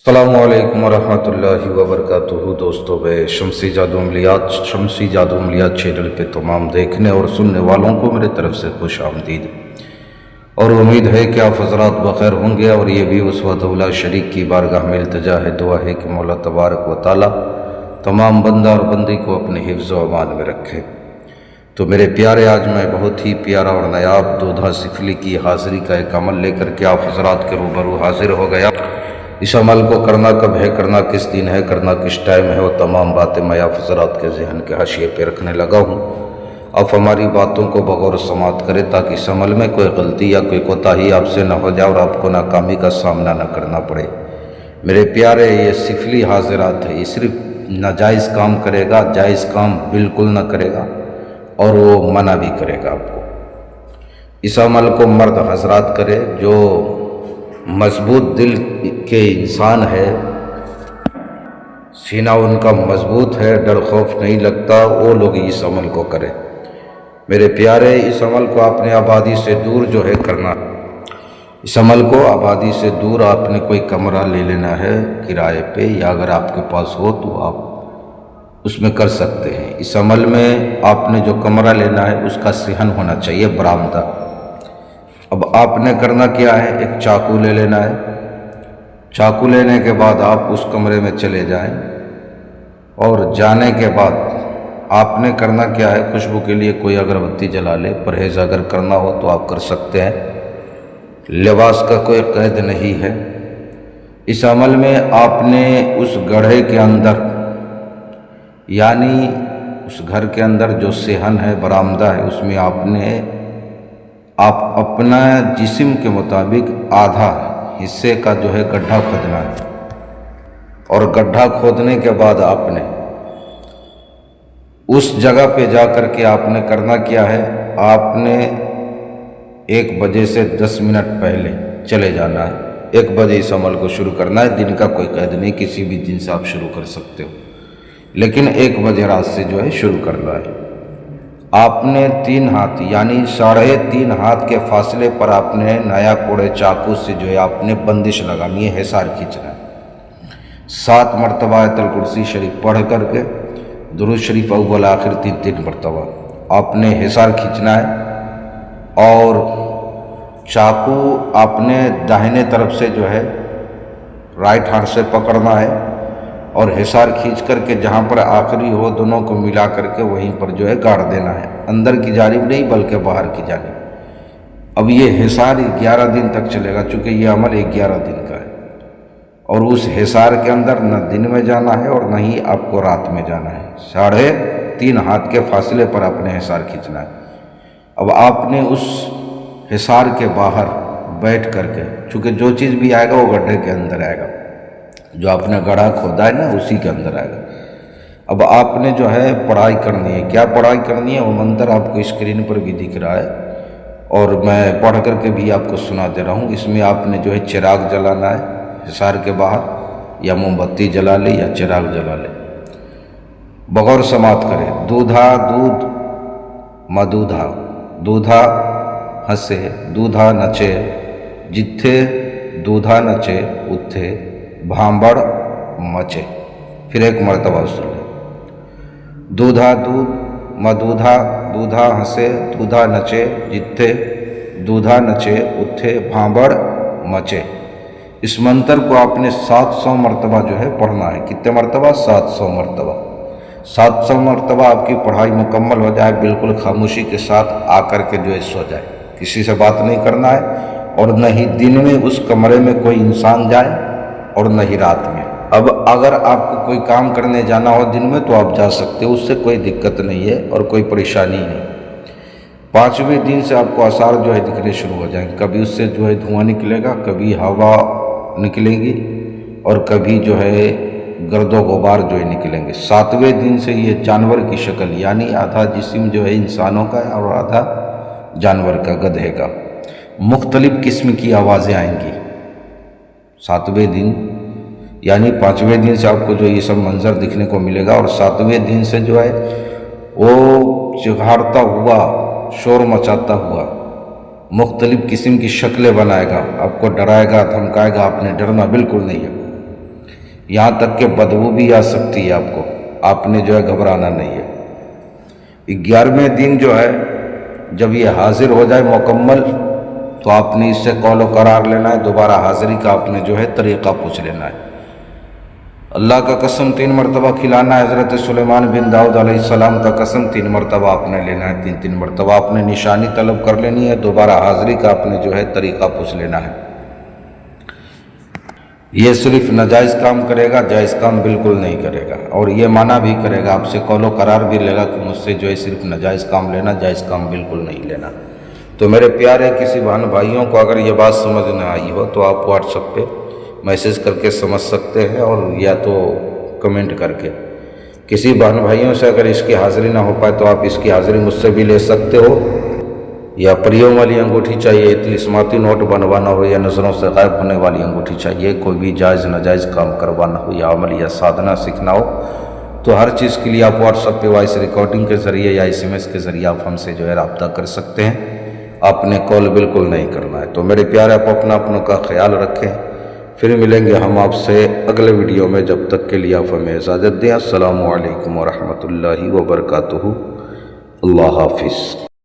السلام علیکم ورحمۃ اللہ وبرکاتہ دوستوں، میں شمسی جادو عملیات چینل پہ تمام دیکھنے اور سننے والوں کو میرے طرف سے خوش آمدید، اور امید ہے کہ آپ حضرات بخیر ہوں گے، اور یہ بھی اس وحدہ شریک کی بارگاہ میں التجا ہے، دعا ہے کہ مولا تبارک و تعالی تمام بندہ اور بندی کو اپنے حفظ و امان میں رکھے۔ تو میرے پیارے، آج میں بہت ہی پیارا اور نایاب دودھا سفلی کی حاضری کا ایک عمل لے کر کے آپ حضرات کے روبرو حاضر ہو گیا۔ اس عمل کو کرنا کب ہے، کرنا کس دن ہے، کرنا کس ٹائم ہے، وہ تمام باتیں میں آپ حضرات کے ذہن کے حاشیے پہ رکھنے لگا ہوں۔ آپ ہماری باتوں کو بغور سماعت کریں تاکہ اس عمل میں کوئی غلطی یا کوئی کوتاہی آپ سے نہ ہو جائے اور آپ کو ناکامی کا سامنا نہ کرنا پڑے۔ میرے پیارے، یہ سفلی حاضرات ہے، یہ صرف ناجائز کام کرے گا، جائز کام بالکل نہ کرے گا، اور وہ منع بھی کرے گا آپ کو۔ اس عمل کو مرد حضرات کرے جو مضبوط دل کے انسان ہے، سینہ ان کا مضبوط ہے، ڈر خوف نہیں لگتا، وہ لوگ اس عمل کو کرے۔ میرے پیارے، اس عمل کو آپ نے آبادی سے دور جو ہے کرنا، اس عمل کو آبادی سے دور آپ نے کوئی کمرہ لے لینا ہے کرائے پہ، یا اگر آپ کے پاس ہو تو آپ اس میں کر سکتے ہیں۔ اس عمل میں آپ نے جو کمرہ لینا ہے اس کا صحن ہونا چاہیے، برآمدہ۔ اب آپ نے کرنا کیا ہے، ایک چاقو لے لینا ہے۔ چاقو لینے کے بعد آپ اس کمرے میں چلے جائیں، اور جانے کے بعد آپ نے کرنا کیا ہے، خوشبو کے لیے کوئی اگربتی جلا لے، پرہیز اگر کرنا ہو تو آپ کر سکتے ہیں، لباس کا کوئی قید نہیں ہے۔ اس عمل میں آپ نے اس گڑھے کے اندر، یعنی اس گھر کے اندر جو صحن ہے، برآمدہ ہے، اس میں آپ اپنا جسم کے مطابق آدھا حصے کا جو ہے گڈھا کھودنا ہے، اور گڈھا کھودنے کے بعد آپ نے اس جگہ پہ جا کر کے آپ نے کرنا کیا ہے، آپ نے 1 بجے سے 10 منٹ پہلے چلے جانا ہے۔ 1 بجے اس عمل کو شروع کرنا ہے، دن کا کوئی قید نہیں، کسی بھی دن سے آپ شروع کر سکتے ہو، لیکن 1 بجے رات سے جو ہے شروع کرنا ہے۔ آپ نے 3 ہاتھ یعنی 3.5 ہاتھ کے فاصلے پر آپ نے نیا کوڑے چاقو سے جو ہے آپ نے بندش لگانی ہے، حصار کھینچنا ہے۔ 7 مرتبہ آیت الکرسی شریف پڑھ کر کے درود شریف اول آخر 3 مرتبہ آپ نے حصار کھینچنا ہے، اور چاقو آپ نے داہنے طرف سے جو ہے رائٹ ہینڈ سے پکڑنا ہے، اور حصار کھینچ کر کے جہاں پر آخری ہو دونوں کو ملا کر کے وہیں پر جو ہے گاڑ دینا ہے، اندر کی جانب نہیں بلکہ باہر کی جانب۔ اب یہ حصار 11 دن تک چلے گا، چونکہ یہ عمل 11 دن کا ہے، اور اس حصار کے اندر نہ دن میں جانا ہے اور نہ ہی آپ کو رات میں جانا ہے۔ 3.5 ہاتھ کے فاصلے پر آپ نے حصار کھینچنا ہے۔ اب آپ نے اس حصار کے باہر بیٹھ کر کے، چونکہ جو چیز بھی آئے گا وہ گڈھے کے اندر آئے گا، جو آپ نے گڑھا کھودا ہے نا اسی کے اندر آئے گا۔ اب آپ نے جو ہے پڑھائی کرنی ہے۔ کیا پڑھائی کرنی ہے، وہ منتر آپ کو اسکرین پر بھی دکھ رہا ہے، اور میں پڑھ کر کے بھی آپ کو سنا دے رہا ہوں۔ اس میں آپ نے جو ہے چراغ جلانا ہے حصار کے باہر، یا موم بتی جلا لے یا چراغ جلا لے، بغور سماعت کرے۔ دودھا دودھ مدودھا، دودھا ہنسے دودھا نچے، جتھے دودھا نچے اتھے بھانبڑ مچے۔ پھر 1 مرتبہ سن لیں۔ دودھا دودھ مدودھا، دودھا ہنسے دودھا نچے، جتھے دودھا نچے اتھے بھانبڑ مچے۔ اس منتر کو آپ نے 700 مرتبہ جو ہے پڑھنا ہے۔ کتنے مرتبہ؟ 700 مرتبہ۔ 700 مرتبہ آپ کی پڑھائی مکمل ہو جائے، بالکل خاموشی کے ساتھ آ کر کے جو ہے سو جائے، کسی سے بات نہیں کرنا ہے، اور نہ ہی دن میں اس کمرے میں کوئی انسان جائے اور نہ ہی رات میں۔ اب اگر آپ کو کوئی کام کرنے جانا ہو دن میں تو آپ جا سکتے ہو، اس سے کوئی دقت نہیں ہے اور کوئی پریشانی نہیں۔ 5ویں دن سے آپ کو آثار جو ہے دکھنے شروع ہو جائیں گے، کبھی اس سے جو ہے دھواں نکلے گا، کبھی ہوا نکلے گی، اور کبھی جو ہے گرد و غبار جو ہے نکلیں گے۔ 7ویں دن سے یہ جانور کی شکل، یعنی آدھا جسم جو ہے انسانوں کا اور آدھا جانور کا، گدھے کا، مختلف قسم کی آوازیں آئیں گی 7ویں دن، یعنی 5ویں دن سے آپ کو جو یہ سب منظر دکھنے کو ملے گا، اور 7ویں دن سے جو ہے وہ چگھاڑتا ہوا، شور مچاتا ہوا، مختلف قسم کی شکلیں بنائے گا، آپ کو ڈرائے گا، دھمکائے گا۔ آپ نے ڈرنا بالکل نہیں ہے، یہاں تک کہ بدبو بھی آ سکتی ہے آپ کو، آپ نے جو ہے گھبرانا نہیں ہے۔ 11ویں دن جو ہے جب یہ حاضر ہو جائے مکمل تو آپ نے اس سے قول و قرار لینا ہے، دوبارہ حاضری کا آپ نے جو ہے طریقہ پوچھ لینا ہے۔ اللہ کا قسم 3 مرتبہ کھلانا ہے، حضرت سلیمان بن داؤد علیہ السلام کا قسم 3 مرتبہ آپ نے لینا ہے، 3 مرتبہ آپ نے نشانی طلب کر لینی ہے، دوبارہ حاضری کا آپ نے جو ہے طریقہ پوچھ لینا ہے۔ یہ صرف ناجائز کام کرے گا، جائز کام بالکل نہیں کرے گا، اور یہ منع بھی کرے گا، آپ سے قول و قرار بھی لے گا کہ مجھ سے جو ہے صرف ناجائز کام لینا، جائز کام بالکل نہیں لینا۔ تو میرے پیارے کسی بہن بھائیوں کو اگر یہ بات سمجھ نہ آئی ہو تو آپ واٹس ایپ پہ میسج کر کے سمجھ سکتے ہیں، اور یا تو کمنٹ کر کے۔ کسی بہن بھائیوں سے اگر اس کی حاضری نہ ہو پائے تو آپ اس کی حاضری مجھ سے بھی لے سکتے ہو، یا پریوں والی انگوٹھی چاہیے، طلسماتی نوٹ بنوانا ہو، یا نظروں سے غائب ہونے والی انگوٹھی چاہیے، کوئی بھی جائز ناجائز کام کروانا ہو، یا عمل یا سادھنا سیکھنا ہو، تو ہر چیز کے لیے آپ واٹس ایپ پہ وائس ریکارڈنگ کے ذریعے یا SMS کے ذریعے آپ ہم سے جو ہے رابطہ کر سکتے ہیں۔ آپ نے کال بالکل نہیں کرنا ہے۔ تو میرے پیارے آپ اپنوں کا خیال رکھیں، پھر ملیں گے ہم آپ سے اگلے ویڈیو میں، جب تک کے لیے آپ ہمیں اجازت دیں۔ السلام علیکم ورحمۃ اللہ وبرکاتہ۔ اللہ حافظ۔